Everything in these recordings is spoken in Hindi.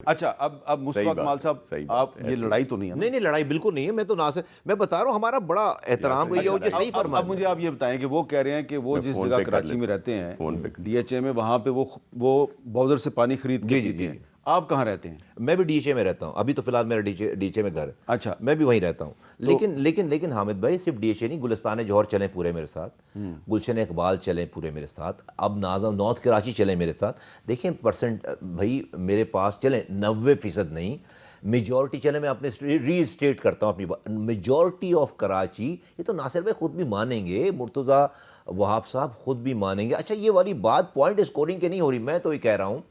अच्छा, अब मुश्ताक माल साहब, आप ये लड़ाई तो नहीं है ना? नहीं नहीं, लड़ाई बिल्कुल नहीं है। मैं तो ना से मैं बता रहा हूँ, हमारा बड़ा एहतराम ये हो, ये सही फरमा। अब मुझे आप ये बताएं कि वो कह रहे हैं कि वो जिस जगह कराची में रहते हैं डीएचए में, वहाँ पे वो बॉर्डर से पानी खरीद के पीते हैं। आप कहाँ रहते हैं? मैं भी डीएचए में रहता हूँ, अभी तो फिलहाल मेरा डीएचए में घर है। अच्छा, मैं भी वहीं रहता हूँ। लेकिन हामिद भाई, सिर्फ डीएचए नहीं, गुलिस्तान जौहर चले पूरे मेरे साथ, गुलशन इकबाल चले पूरे मेरे साथ, अब नाजम नॉर्थ कराची चले मेरे साथ। देखिए परसेंट भाई मेरे पास चले 90% नहीं, मेजॉरिटी चले। मैं अपने रीस्टेट करता हूँ अपनी बात, मेजॉरिटी ऑफ कराची, ये तो नासिर भाई खुद भी मानेंगे, मुर्तज़ा वहाब साहब खुद भी मानेंगे। अच्छा, ये वाली बात पॉइंट स्कोरिंग की नहीं हो रही। मैं तो ये कह रहा हूँ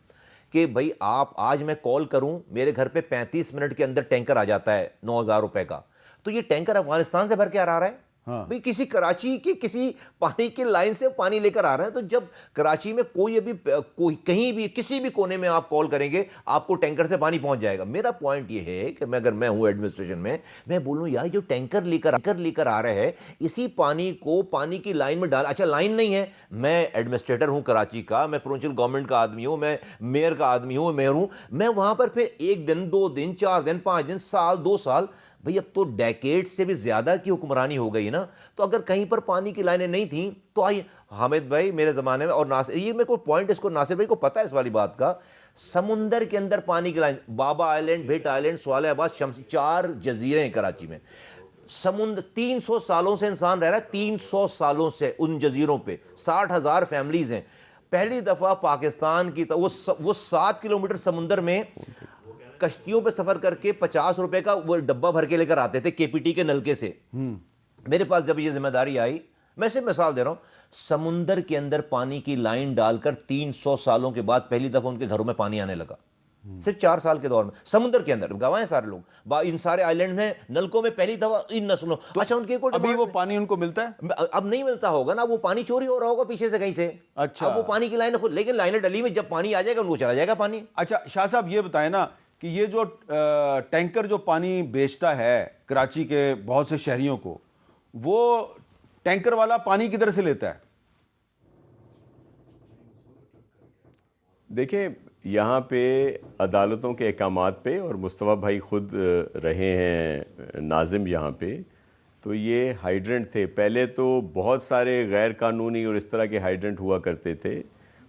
कि भाई आप आज मैं कॉल करूं, मेरे घर पे 35 मिनट के अंदर टैंकर आ जाता है 9,000 रुपए का। तो ये टैंकर अफगानिस्तान से भर के आ रहा है। हाँ। भाई किसी कराची की किसी पानी की लाइन से पानी लेकर आ रहे हैं। तो जब कराची में कोई कहीं भी किसी भी कोने में आप कॉल करेंगे, आपको टैंकर से पानी पहुंच जाएगा। मेरा पॉइंट ये है कि अगर मैं हूं एडमिनिस्ट्रेशन में, मैं बोलूं यार जो टैंकर लेकर आ रहे हैं, इसी पानी को पानी की लाइन में डाल। अच्छा, लाइन नहीं है, मैं एडमिनिस्ट्रेटर हूं कराची का, मैं प्रोविंशियल गवर्नमेंट का आदमी हूं, मैं मेयर का आदमी हूं, मेयर हूं, मैं वहां पर फिर 1 दिन 2 दिन 4 दिन 5 दिन साल 2 साल, भाई अब तो डेकेड से भी ज्यादा की हुक्मरानी हो गई ना। तो अगर कहीं पर पानी की लाइनें नहीं थी तो आई हामिद भाई मेरे जमाने में, और नासिर, ये मेरे को पॉइंट इसको नासिर भाई को पता है इस वाली बात का, समुंदर के अंदर पानी की लाइन, बाबा आइलैंड, भिट आइलैंड, स्वालिहाबाद, शम्सी, 4 जजीरे हैं कराची में। समुद्र 300 सालों से इंसान रह रहा है, 300 सालों से उन जजीरों पे 60,000 फैमिलीज हैं। पहली दफा पाकिस्तान की वो 7 किलोमीटर समुंदर में कश्तियों पे सफर करके 50 रुपए का वो डब्बा भर के लेकर आते थे केपीटी के नलके से। मेरे पास जब ये जिम्मेदारी आई, मैं सिर्फ मिसाल दे रहा हूं, समुंदर के अंदर पानी की लाइन डालकर 300 सालों के बाद पहली दफा उनके घरों में पानी आने लगा। सिर्फ 4 साल के दौर में समुद्र के अंदर गवाए सारे लोग, इन सारे आइलैंड में नलकों में पहली दफा इन नस्लों। तो अच्छा, उनके अभी वो पानी उनको मिलता है? अब नहीं मिलता होगा ना, वो पानी चोरी हो रहा होगा पीछे से कहीं से। अच्छा, अब वो पानी की लाइन खुद, लेकिन लाइनें डली में जब पानी आ जाएगा उनको चला जाएगा पानी। अच्छा शाह साहब, ये बताएं ना कि ये जो टैंकर जो पानी बेचता है कराची के बहुत से शहरियों को, वो टैंकर वाला पानी किधर से लेता है? देखिए, यहाँ पे अदालतों के अहकामात पे, और मुस्तफ़ा भाई खुद रहे हैं नाजिम यहाँ पे, तो ये हाइड्रेंट थे। पहले तो बहुत सारे गैर कानूनी और इस तरह के हाइड्रेंट हुआ करते थे,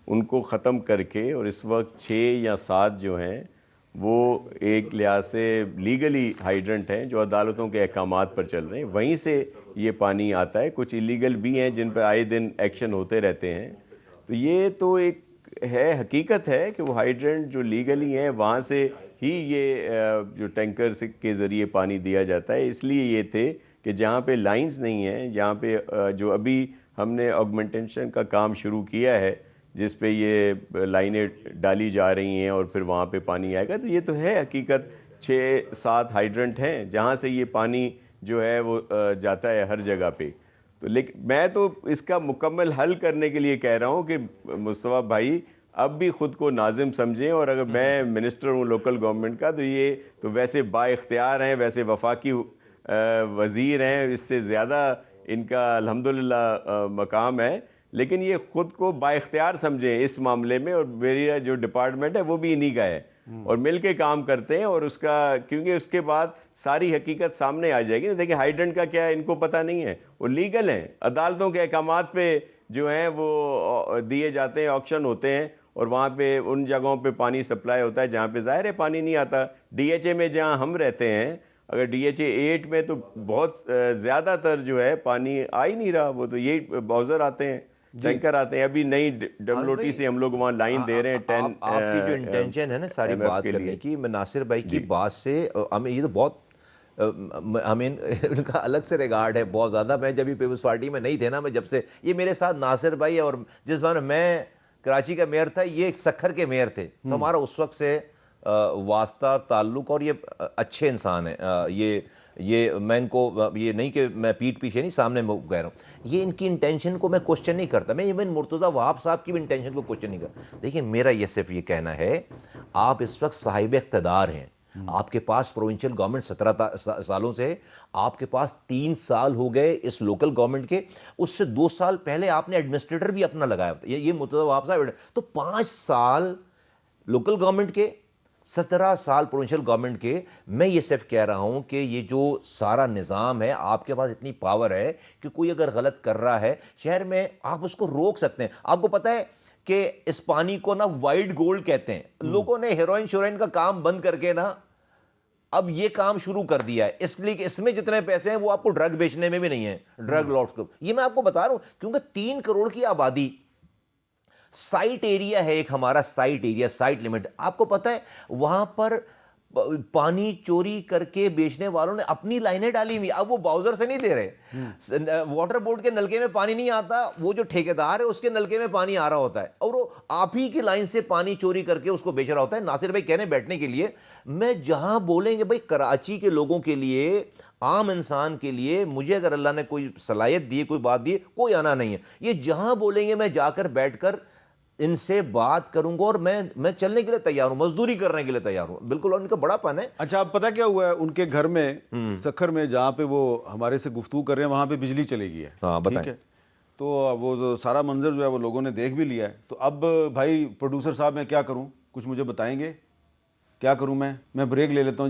उनको ख़त्म करके, और इस वक्त 6 या 7 जो हैं वो एक लिहाज से लीगली हाइड्रेंट हैं जो अदालतों के अहकामात पर चल रहे हैं, वहीं से ये पानी आता है। कुछ इलीगल भी हैं जिन पर आए दिन एक्शन होते रहते हैं। तो ये तो एक है, हकीकत है कि वो हाइड्रेंट जो लीगली हैं वहाँ से ही ये जो टैंकर के ज़रिए पानी दिया जाता है। इसलिए ये थे कि जहाँ पे लाइंस नहीं हैं, जहाँ पे जो अभी हमने ऑगमेंटेशन का काम शुरू किया है, जिस पे ये लाइनें डाली जा रही हैं और फिर वहाँ पे पानी आएगा, तो ये तो है हकीकत। 6-7 हाइड्रेंट हैं जहाँ से ये पानी जो है वो जाता है हर जगह पे। तो लेकिन मैं तो इसका मुकम्मल हल करने के लिए कह रहा हूँ कि मुस्तफ़ा भाई अब भी ख़ुद को नाजिम समझें, और अगर मैं मिनिस्टर हूँ लोकल गवर्नमेंट का, तो ये तो वैसे बाइख्तियार हैं, वैसे वफाकी वज़ीर हैं, इससे ज़्यादा इनका अल्हम्दुलिल्लाह मकाम है, लेकिन ये ख़ुद को बाइख्तियार समझें इस मामले में। और मेरी जो डिपार्टमेंट है वो भी इन्हीं का है, और मिल के काम करते हैं, और उसका, क्योंकि उसके बाद सारी हकीकत सामने आ जाएगी। देखिए हाइड्रेंट का क्या है, इनको पता नहीं है, वो लीगल हैं, अदालतों के अहकामात पे जो हैं वो दिए जाते हैं, ऑक्शन होते हैं, और वहाँ पे उन जगहों पे पानी सप्लाई होता है जहाँ पे ज़ाहिर है पानी नहीं आता। डीएचए में जहाँ हम रहते हैं, अगर डीएचए 8 में तो बहुत ज़्यादातर जो है पानी आ ही नहीं रहा, वो तो यही बाउज़र आते हैं, टैंकर आते हैं। अभी नई डब्ल्यूटी से हम लोग वहाँ लाइन दे रहे हैं 10। आपकी जो इंटेंशन है ना सारी बात करने की, मैं नासिर भाई की बात से हमें ये तो बहुत हमें उनका अलग से रिगार्ड है बहुत ज़्यादा। मैं जब भी पीपल्स पार्टी में नहीं थे ना, मैं जब से ये मेरे साथ नासिर भाई, और जिस बार मैं कराची का मेयर था, ये एक सखर के मेयर थे, तो हमारा उस वक्त से वास्ता ताल्लुक़, और ये अच्छे इंसान हैं। ये मैं इनको ये नहीं कि मैं पीठ पीछे नहीं, सामने मैं कह रहा हूँ, ये इनकी इंटेंशन को मैं क्वेश्चन नहीं करता। मैं इवन मुर्तज़ा वहाब साहब की भी इंटेंशन को क्वेश्चन नहीं करता। देखिए मेरा ये सिर्फ ये कहना है, आप इस वक्त साहिब इख्तिदार हैं, आपके पास प्रोविंशियल गवर्नमेंट 17 सालों से, आपके पास 3 साल हो गए इस लोकल गवर्नमेंट के, उससे 2 साल पहले आपने एडमिनिस्ट्रेटर भी अपना लगाया, ये मुर्तज़ा वहाब साहब, तो 5 साल लोकल गवर्नमेंट के, 17 साल प्रोविंशियल गवर्नमेंट के। मैं ये सिर्फ कह रहा हूं कि ये जो सारा निज़ाम है, आपके पास इतनी पावर है कि कोई अगर गलत कर रहा है शहर में, आप उसको रोक सकते हैं। आपको पता है कि इस पानी को ना वाइट गोल्ड कहते हैं। लोगों ने हेरोइन शोरोइन का काम बंद करके ना अब ये काम शुरू कर दिया है, इसलिए कि इसमें जितने पैसे हैं वो आपको ड्रग बेचने में भी नहीं है, ड्रग लॉर्ड्स को। ये मैं आपको बता रहा हूं क्योंकि 3 करोड़ की आबादी, साइट एरिया है एक हमारा, साइट एरिया, साइट लिमिट। आपको पता है वहां पर पानी चोरी करके बेचने वालों ने अपनी लाइनें डाली हुई। अब वो बाउजर से नहीं दे रहे, वाटर बोर्ड के नलके में पानी नहीं आता, वो जो ठेकेदार है उसके नलके में पानी आ रहा होता है और वो आप ही की लाइन से पानी चोरी करके उसको बेच रहा होता है। नासिर भाई कहने बैठने के लिए, मैं जहां बोलेंगे भाई कराची के लोगों के लिए, आम इंसान के लिए, मुझे अगर अल्लाह ने कोई सलाहियत दी, कोई बात दी, कोई आना नहीं है। ये जहां बोलेंगे मैं जाकर बैठकर इनसे बात करूंगा और मैं चलने के लिए तैयार हूं, मजदूरी करने के लिए तैयार हूं, बिल्कुल। और इनका बड़ापन है। अच्छा, अब पता क्या हुआ है उनके घर में सखर में, जहाँ पे वो हमारे से गुफ्तगू कर रहे हैं, वहाँ पे बिजली चली गई है। हाँ, ठीक बताएं। है, तो वो जो सारा मंजर जो है वो लोगों ने देख भी लिया है। तो अब भाई प्रोड्यूसर साहब मैं क्या करूँ, कुछ मुझे बताएंगे क्या करूँ? मैं ब्रेक ले लेता हूँ।